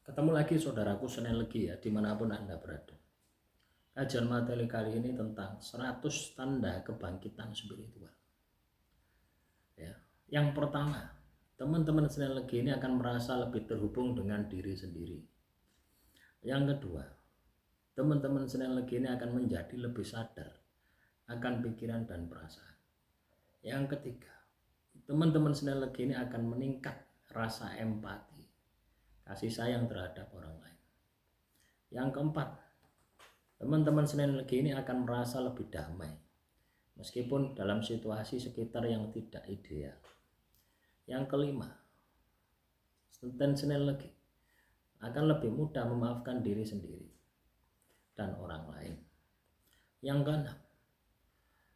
Ketemu lagi saudaraku Senin Legi ya, dimanapun Anda berada. Kajian materi kali ini tentang 100 tanda kebangkitan spiritual. Ya. Yang pertama, teman-teman Senin Legi ini akan merasa lebih terhubung dengan diri sendiri. Yang kedua, teman-teman Senin Legi ini akan menjadi lebih sadar akan pikiran dan perasaan. Yang ketiga, teman-teman Senin Legi ini akan meningkat rasa empati, kasih sayang terhadap orang lain. Yang keempat, teman-teman Senin Legi ini akan merasa lebih damai meskipun dalam situasi sekitar yang tidak ideal. Yang kelima, Senin Legi akan lebih mudah memaafkan diri sendiri dan orang lain. Yang keenam,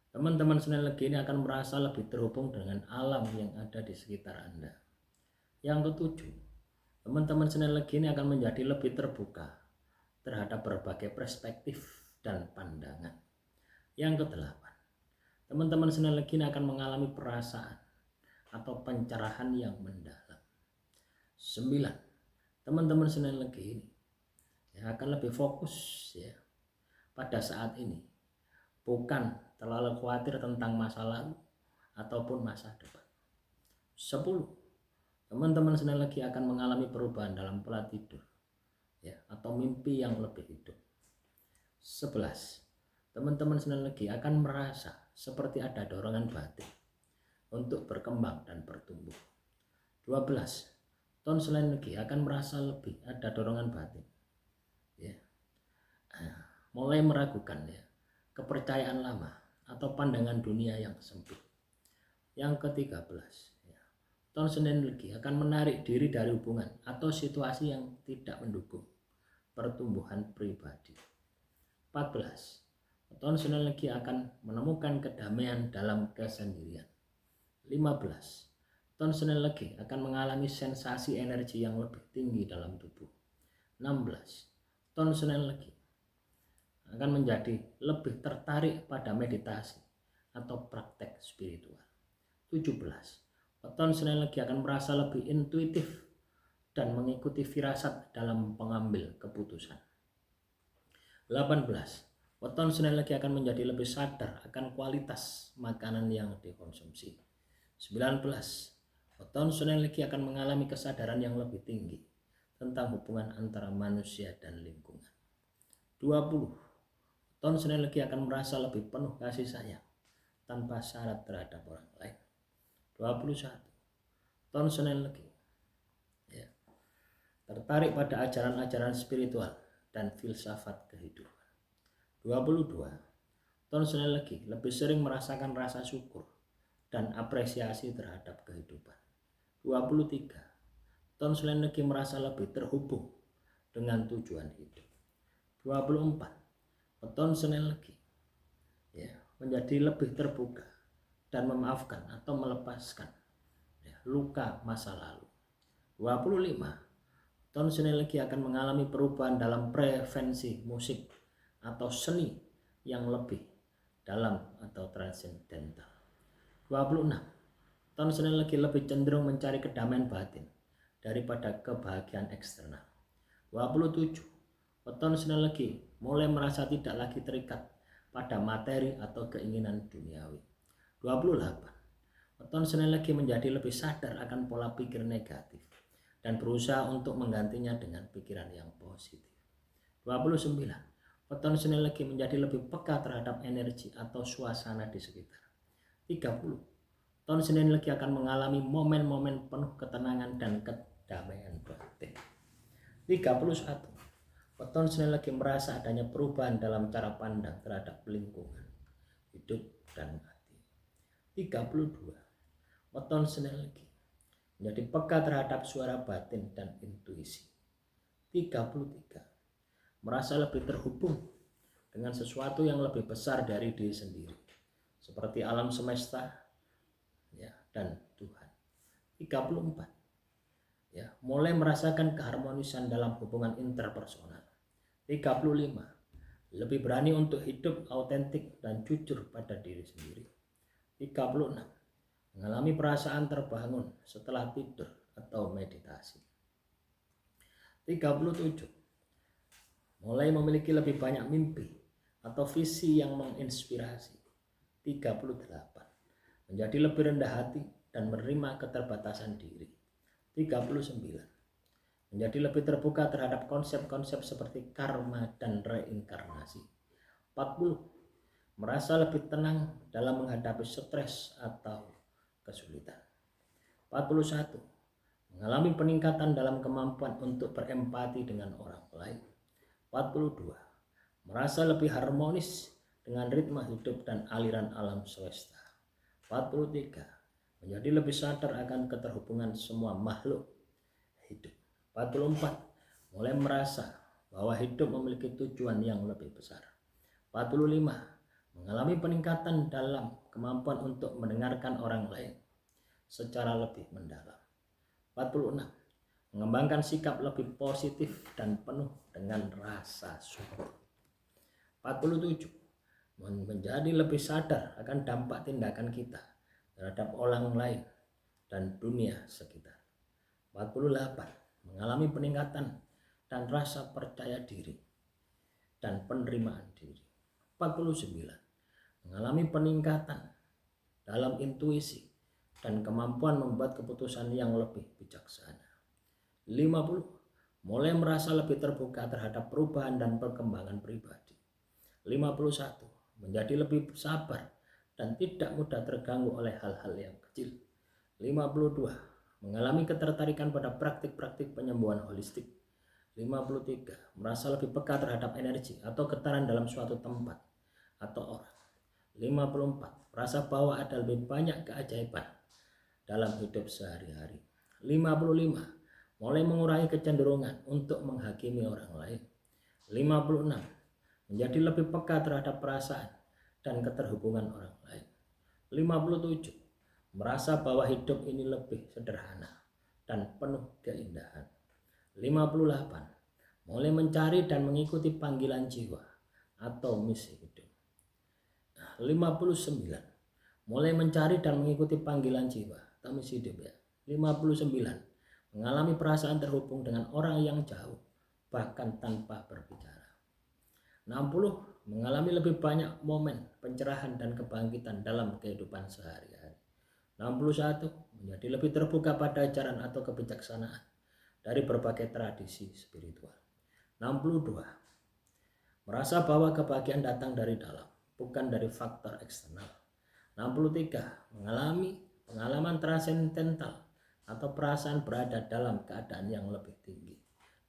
teman-teman Senin Legi ini akan merasa lebih terhubung dengan alam yang ada di sekitar Anda. Yang ketujuh, teman-teman Senin Legi ini akan menjadi lebih terbuka terhadap berbagai perspektif dan pandangan. Yang kedelapan, teman-teman Senin Legi ini akan mengalami perasaan atau pencerahan yang mendalam. 9, teman-teman Senin Legi ini akan lebih fokus ya pada saat ini, bukan terlalu khawatir tentang masa lalu ataupun masa depan. 10, teman-teman Senin Legi akan mengalami perubahan dalam pola tidur ya, atau mimpi yang lebih hidup. 11, teman-teman Senin Legi akan merasa seperti ada dorongan batin untuk berkembang dan bertumbuh. 12, tahun Senin Legi akan merasa lebih ada dorongan batin ya, mulai meragukan ya kepercayaan lama atau pandangan dunia yang sempit. Yang ke-13, tahun Senin Legi akan menarik diri dari hubungan atau situasi yang tidak mendukung pertumbuhan pribadi. 14, tahun Senin Legi akan menemukan kedamaian dalam kesendirian. 15, tahun Senin Legi akan mengalami sensasi energi yang lebih tinggi dalam tubuh. 16, tahun Senin Legi akan menjadi lebih tertarik pada meditasi atau praktek spiritual. 17, tahun Senin Legi akan merasa lebih intuitif dan mengikuti firasat dalam pengambil keputusan. 18, weton Senin Legi akan menjadi lebih sadar akan kualitas makanan yang dikonsumsi. 19, weton Senin Legi akan mengalami kesadaran yang lebih tinggi tentang hubungan antara manusia dan lingkungan. 20, weton Senin Legi akan merasa lebih penuh kasih sayang tanpa syarat terhadap orang lain. 21, weton Senin Legi ya, tertarik pada ajaran-ajaran spiritual dan filsafat kehidupan. 22, tahun Senin Legi lebih sering merasakan rasa syukur dan apresiasi terhadap kehidupan. 23, tahun Senin Legi merasa lebih terhubung dengan tujuan hidup. 24, tahun Senin Legi ya, menjadi lebih terbuka dan memaafkan atau melepaskan ya, luka masa lalu. 25, tahun Senin Legi akan mengalami perubahan dalam preferensi musik atau seni yang lebih dalam atau transendental. 26, tahun Senin Legi lebih cenderung mencari kedamaian batin daripada kebahagiaan eksternal. 27, tahun Senin Legi mulai merasa tidak lagi terikat pada materi atau keinginan duniawi. 28, tahun Senin Legi menjadi lebih sadar akan pola pikir negatif dan berusaha untuk menggantinya dengan pikiran yang positif. 29, weton Senin Legi menjadi lebih peka terhadap energi atau suasana di sekitar. 30, tahun Senin Legi akan mengalami momen-momen penuh ketenangan dan kedamaian batin. 31, weton Senin Legi merasa adanya perubahan dalam cara pandang terhadap lingkungan, hidup, dan mati. 32, weton Senin Legi menjadi peka terhadap suara batin dan intuisi. 33, merasa lebih terhubung dengan sesuatu yang lebih besar dari diri sendiri, seperti alam semesta ya, dan Tuhan. 34, ya, mulai merasakan keharmonisan dalam hubungan interpersonal. 35, lebih berani untuk hidup autentik dan jujur pada diri sendiri. 36, mengalami perasaan terbangun setelah tidur atau meditasi. 37. Mulai memiliki lebih banyak mimpi atau visi yang menginspirasi. 38. Menjadi lebih rendah hati dan menerima keterbatasan diri. 39. Menjadi lebih terbuka terhadap konsep-konsep seperti karma dan reinkarnasi. 40. Merasa lebih tenang dalam menghadapi stres atau kesulitan. 41. Mengalami peningkatan dalam kemampuan untuk berempati dengan orang lain. 42. Merasa lebih harmonis dengan ritme hidup dan aliran alam semesta. 43. Menjadi lebih sadar akan keterhubungan semua makhluk hidup. 44. Mulai merasa bahwa hidup memiliki tujuan yang lebih besar. 45. Mengalami peningkatan dalam kemampuan untuk mendengarkan orang lain secara lebih mendalam. 46. Mengembangkan sikap lebih positif dan penuh dengan rasa syukur. 47. Menjadi lebih sadar akan dampak tindakan kita terhadap orang lain dan dunia sekitar. 48. Mengalami peningkatan dan rasa percaya diri dan penerimaan diri. 49. Mengalami peningkatan dalam intuisi dan kemampuan membuat keputusan yang lebih bijaksana. 50. Mulai merasa lebih terbuka terhadap perubahan dan perkembangan pribadi. 51. Menjadi lebih sabar dan tidak mudah terganggu oleh hal-hal yang kecil. 52. Mengalami ketertarikan pada praktik-praktik penyembuhan holistik. 53. Merasa lebih peka terhadap energi atau getaran dalam suatu tempat atau orang. 54. Merasa bahwa ada lebih banyak keajaiban dalam hidup sehari-hari. 55. Mulai mengurangi kecenderungan untuk menghakimi orang lain. 56. Menjadi lebih peka terhadap perasaan dan keterhubungan orang lain. 57. Merasa bahwa hidup ini lebih sederhana dan penuh keindahan. 58. Mulai mencari dan mengikuti panggilan jiwa atau misi hidup. 59. Mulai mencari dan mengikuti panggilan jiwa atau misi hidup ya. 59. Mengalami perasaan terhubung dengan orang yang jauh bahkan tanpa berbicara. 60. Mengalami lebih banyak momen pencerahan dan kebangkitan dalam kehidupan sehari-hari. 61. Menjadi lebih terbuka pada ajaran atau kebijaksanaan dari berbagai tradisi spiritual. 62. Merasa bahwa kebahagiaan datang dari dalam, bukan dari faktor eksternal. 63. Mengalami pengalaman transendental atau perasaan berada dalam keadaan yang lebih tinggi.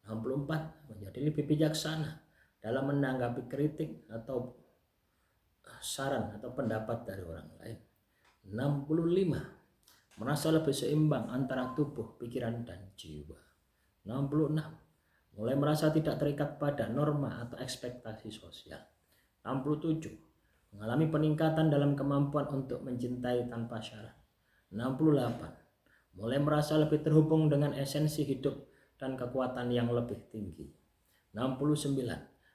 64. Menjadi lebih bijaksana dalam menanggapi kritik atau saran atau pendapat dari orang lain. 65. Merasa lebih seimbang antara tubuh, pikiran, dan jiwa. 66. Mulai merasa tidak terikat pada norma atau ekspektasi sosial. 67. Mengalami peningkatan dalam kemampuan untuk mencintai tanpa syarat. 68. Mulai merasa lebih terhubung dengan esensi hidup dan kekuatan yang lebih tinggi. 69.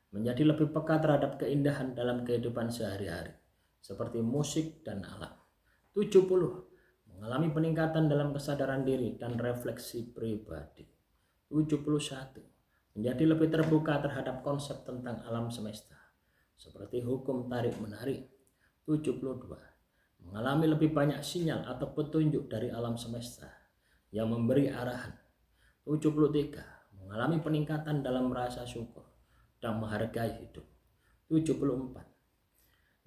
Menjadi lebih peka terhadap keindahan dalam kehidupan sehari-hari, seperti musik dan alam. 70. Mengalami peningkatan dalam kesadaran diri dan refleksi pribadi. 71. Menjadi lebih terbuka terhadap konsep tentang alam semesta, seperti hukum tarik-menarik. 72. Mengalami lebih banyak sinyal atau petunjuk dari alam semesta yang memberi arahan. 73. Mengalami peningkatan dalam rasa syukur dan menghargai hidup. 74.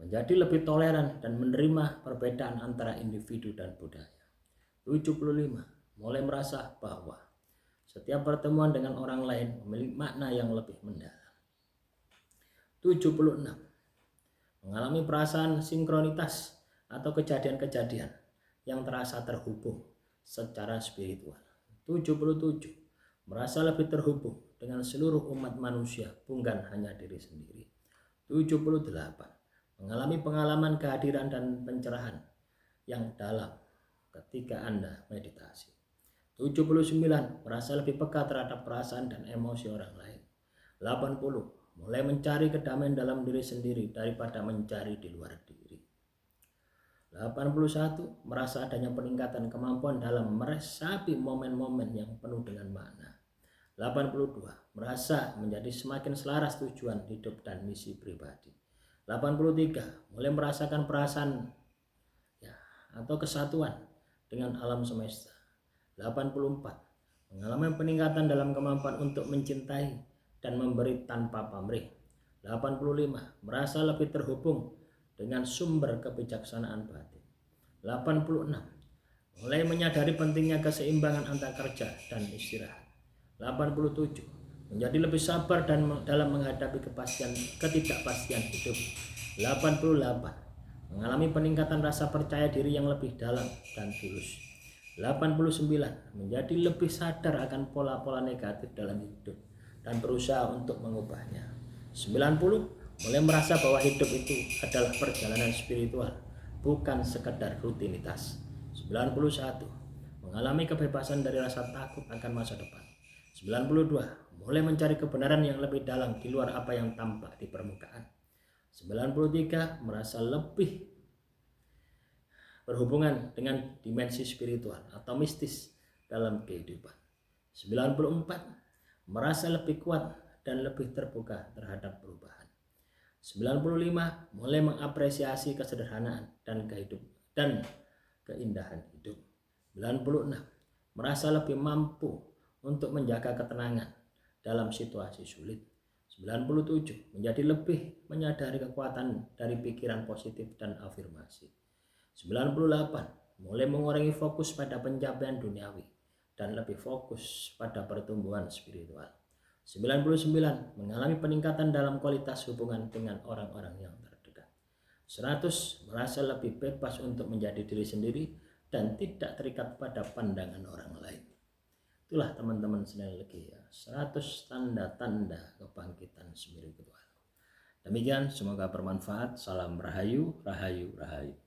Menjadi lebih toleran dan menerima perbedaan antara individu dan budaya. 75. Mulai merasa bahwa setiap pertemuan dengan orang lain memiliki makna yang lebih mendalam. 76. Mengalami perasaan sinkronitas atau kejadian-kejadian yang terasa terhubung secara spiritual. 77. Merasa lebih terhubung dengan seluruh umat manusia, bukan hanya diri sendiri. 78. Mengalami pengalaman kehadiran dan pencerahan yang dalam ketika Anda meditasi. 79. Merasa lebih peka terhadap perasaan dan emosi orang lain. 80. Mulai mencari kedamaian dalam diri sendiri daripada mencari di luar diri. 81. Merasa adanya peningkatan kemampuan dalam meresapi momen-momen yang penuh dengan makna. 82. Merasa menjadi semakin selaras tujuan hidup dan misi pribadi. 83. Mulai merasakan perasaan ya, atau kesatuan dengan alam semesta. 84. Mengalami peningkatan dalam kemampuan untuk mencintai dan memberi tanpa pamrih. 85. Merasa lebih terhubung dengan sumber kebijaksanaan batin. 86. Mulai menyadari pentingnya keseimbangan antara kerja dan istirahat. 87. Menjadi lebih sabar dan dalam menghadapi ketidakpastian hidup. 88. Mengalami peningkatan rasa percaya diri yang lebih dalam dan tulus. 89. Menjadi lebih sadar akan pola-pola negatif dalam hidup dan berusaha untuk mengubahnya. 90. Mulai merasa bahwa hidup itu adalah perjalanan spiritual, bukan sekedar rutinitas. 91. Mengalami kebebasan dari rasa takut akan masa depan. 92. Mulai mencari kebenaran yang lebih dalam di luar apa yang tampak di permukaan. 93. Merasa lebih berhubungan dengan dimensi spiritual atau mistis dalam kehidupan. 94. Merasa lebih kuat dan lebih terbuka terhadap perubahan. 95. Mulai mengapresiasi kesederhanaan dan keindahan hidup. 96. Merasa lebih mampu untuk menjaga ketenangan dalam situasi sulit. 97. Menjadi lebih menyadari kekuatan dari pikiran positif dan afirmasi. 98. Mulai mengurangi fokus pada pencapaian duniawi dan lebih fokus pada pertumbuhan spiritual. 99. Mengalami peningkatan dalam kualitas hubungan dengan orang-orang yang terdekat. 100. Merasa lebih bebas untuk menjadi diri sendiri dan tidak terikat pada pandangan orang lain. Itulah teman-teman sekalian lagi ya, 100 tanda-tanda kebangkitan spiritual. Demikian, semoga bermanfaat. Salam Rahayu, Rahayu, Rahayu.